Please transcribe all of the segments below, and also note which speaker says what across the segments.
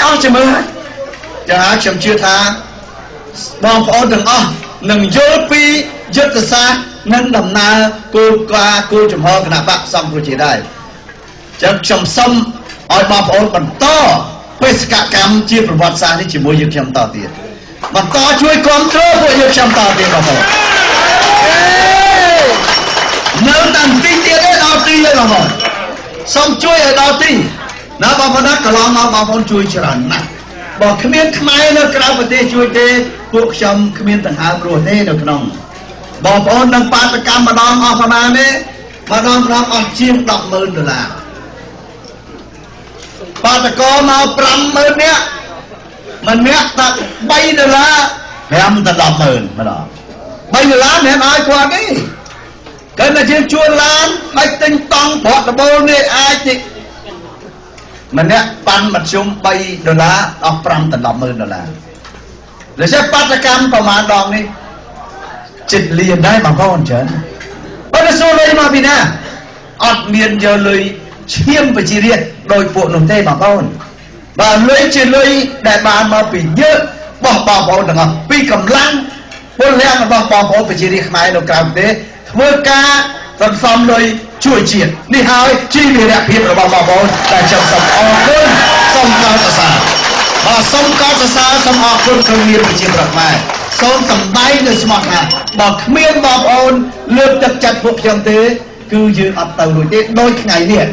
Speaker 1: អស់ជាមួយចាខ្ញុំជឿថាបងប្អូនទាំងអស់នឹងយល់ពីយុទ្ធសាស្ត្រនិងដំណើរគោលការណ៍គោលចំហគណៈបកសង្គ្រោះជាតិដែរចឹងខ្ញុំសូមឲ្យបងប្អូនបន្តបេសកកម្មជាប្រវត្តិសាស្ត្រនេះជាមួយយើងខ្ញុំតទៀតបន្តជួយគ្រប់គ្រងពួកយើងខ្ញុំតទៀតបងប្អូននៅតាមទីទៀតទេដល់ទីទេបងប្អូនសូមជួយឲ្យដល់ទីណាបងប្អូនណាកន្លងមកបងប្អូនជួយច្រើនណាស់បើគ្មានខ្មែរនៅក្រៅប្រទេសជួយទេពួកខ្ញុំគ្មានដង្ហើមរស់ទេនៅក្នុងបងប្អូននឹងបាតកម្មម្ដងអស់ប្រមាណទេម្ដងអស់ជាង $10,000 បាតកោមក 50,000 នាក់មិនអ្នកតែ$3 5ទៅ 10,000 ម្ដង$3មិនឲ្យគាត់ទេគាត់តែយើងជួលឡានមិនទិញតង់ប្រត់ដបូលនេះអាចទេម្នាក់ប៉ាន់មធ្យម$3អស់5ទៅ $10,000 លើសេបាតកម្មប្រមាណដងនេះចិត្តលៀនដែរបងប្អូនច្រើនបើទៅសួរលុយមកពីណាអត់មានយកលុយឈាមប្រជារាស្ត្រដោយពួកនោះទេបងប្អូនបើលុយជាលុយដែលបានមកពីយើងរបស់បងប្អូនទាំងអស់ពីកម្លាំងពលរដ្ឋរបស់បងប្អូនប្រជារាស្ត្រខ្មែរនៅក្រៅប្រទេសធ្វើការសន្សំលុយជួយជាតិនេះហើយជាវីរភាពរបស់បងប្អូនដែលខ្ញុំសូមអរគុណសូមកោតសរសើរបាទសូមកោតសរសើរសូមអរគុណក្រុមមានប្រជាប្រដ្ឋខ្មែរសូមសម្ដែងនៅស្មោះថាបើគ្មានបងប្អូនលើកទឹកចិត្តពួកខ្ញុំទេគឺយើងអត់ទៅរួចទេដូចថ្ងៃនេះ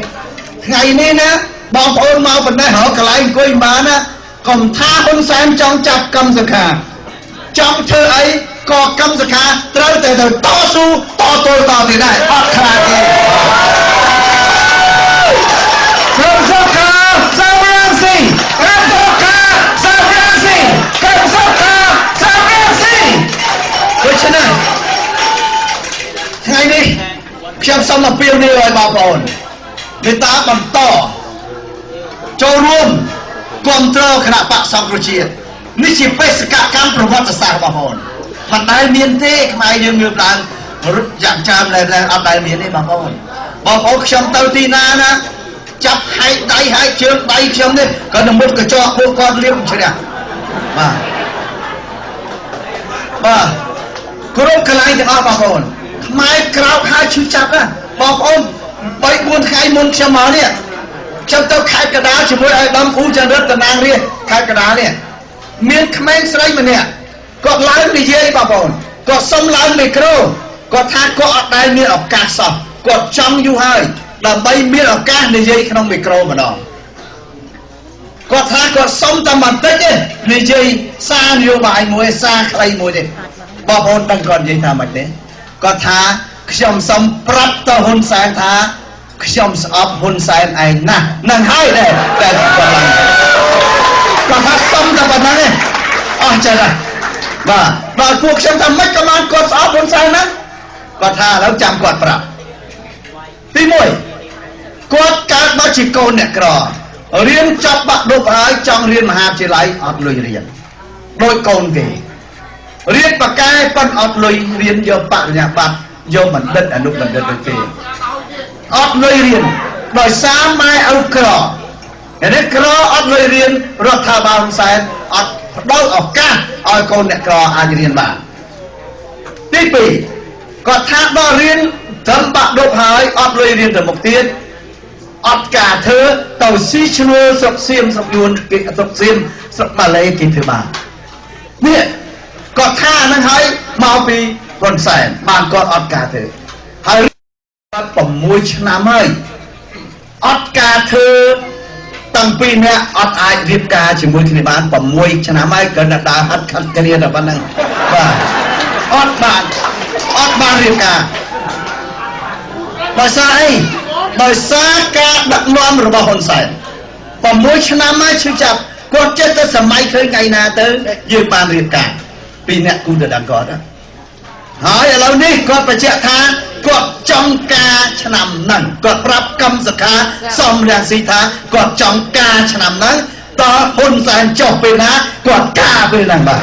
Speaker 1: ណាបងប្អូនមកបណ្ដេះរកកន្លែងអង្គុយបានណាកុំថាហ៊ុនសែនចង់ចាប់កម្មសខាចង់ធ្វើអីក៏កម្មសខាត្រូវតែទៅតស៊ូតទល់តទៀតដែរអត់ខ្លាចទេកម្មសខាសាវរាស៊ីកម្មសខាសាវរាស៊ីកម្មសខាសាវរាស៊ីដូច្នេះថ្ងៃនេះខ្ញុំសូមអំពាវនាវឲ្យបងប្អូនមេត្តាបន្តចូលរួមគ្រប់គ្រងគណៈបកសង្គ្រោះជាតិនេះជាបេសកកម្មប្រវត្តិសាស្ត្របងប្អូនមិនដែលមានទេខ្មែរយើងលើកឡើងរត់យ៉ាងច្រើនដែលអត់ដែលមានទេបងប្អូនខ្ញុំទៅទីណាណាចាប់ហែកដៃហែកជើងដៃខ្ញុំនេះក៏នឹងមុតកញ្ចក់ពួកគាត់លៀមជ្រះបាទគ្រប់កន្លែងទាំងអស់បងប្អូនខ្មែរក្រោកហើយឈឺចាប់ណាបងប្អូន 3-4 ថ្ងៃមុនខ្ញុំមកនេះខ្ញុំទៅខេត្តកណ្ដាលជាមួយឲ្យដំអ៊ូចន្ទរិទ្ធតំណាងរាស្ត្រខេត្តកណ្ដាលនេះមានក្មេងស្រីម្នាក់គាត់ឡើងនិយាយបងប្អូនគាត់សុំឡើងមីក្រូគាត់ថាគាត់អត់ដែលមានឱកាសសោះគាត់ចង់យូរហើយដើម្បីមានឱកាសនិយាយក្នុងមីក្រូម្ដងគាត់ថាគាត់សុំតែបន្តិចទេនិយាយសារនយោបាយមួយសារខ្លីមួយទេបងប្អូនដឹងគាត់និយាយថាម៉េចទេគាត់ថាខ្ញុំសូមប្រាប់ទៅហ៊ុនសែនថាខ្ញុំស្អប់ហ៊ុនសែនឯងណាស់នឹងហើយដែរតែគាត់ឡើងគាត់ថាសុំតែប៉ុណ្ណឹងទេអស់ចិត្តហើយបាទដល់ពួកខ្ញុំថាមិនក៏បានគាត់ស្អប់ហ៊ុនសែនណាគាត់ថាឥឡូវចាំគាត់ប្រាប់ទី1គាត់កើតមកជាកូនអ្នកក្ររៀនចប់បាក់ឌុបហើយចង់រៀនមហាវិទ្យាល័យអត់លុយរៀនដូចកូនគេរៀនបកែប៉ុនអត់លុយរៀនយកបរិញ្ញាបត្រយកបណ្ឌិតអនុបណ្ឌិតទៅទេអត់លុយរៀនដោយសារម៉ែឪក្រនេះក្រអត់លុយរៀនរដ្ឋាភិបាលហ៊ុនសែនអត់ផ្ដល់ឱកាសឲ្យកូនអ្នកក្រអាចរៀនបានទី2គាត់ថាដល់រៀនត្រឹមបាក់ឌុបហើយអត់លុយរៀនទៅមុខទៀតអត់ការធ្វើទៅស៊ីឈ្នួលស្រុកសៀមស្រុកយួនគេស្រុកសៀមស្រុកម៉ាឡេគេធ្វើបាននេះគាត់ថាហ្នឹងហើយមកពីហ៊ុនសែនបានគាត់អត់ការធ្វើហើយគាត់6 ឆ្នាំហើយអត់ការធ្វើតាំងពីអ្នកអត់អាចរៀបការជាមួយគ្នាបាន6 ឆ្នាំហើយគាត់ដើរហាត់ខាត់គ្នាតែប៉ុណ្្នឹងបាទអត់បានរៀបការដោយសារអីដោយសារការដឹកនាំរបស់ហ៊ុនសែន6 ឆ្នាំហើយឈឺចាប់គាត់ចេះតែសម័យឃើញថ្ងៃណាទៅយើងបានរៀបការពីអ្នកគូទៅដល់គាត់ហើយឥឡូវនេះគាត់បញ្ជាក់ថាគាត់ចង់ការឆ្នាំហ្នឹងគាត់ប្រាប់កម្មសខាសំរងស៊ីថាគាត់ចង់ការឆ្នាំហ្នឹងតើហ៊ុនសែនចុះពេលណាគាត់ការពេលហ្នឹងបាទ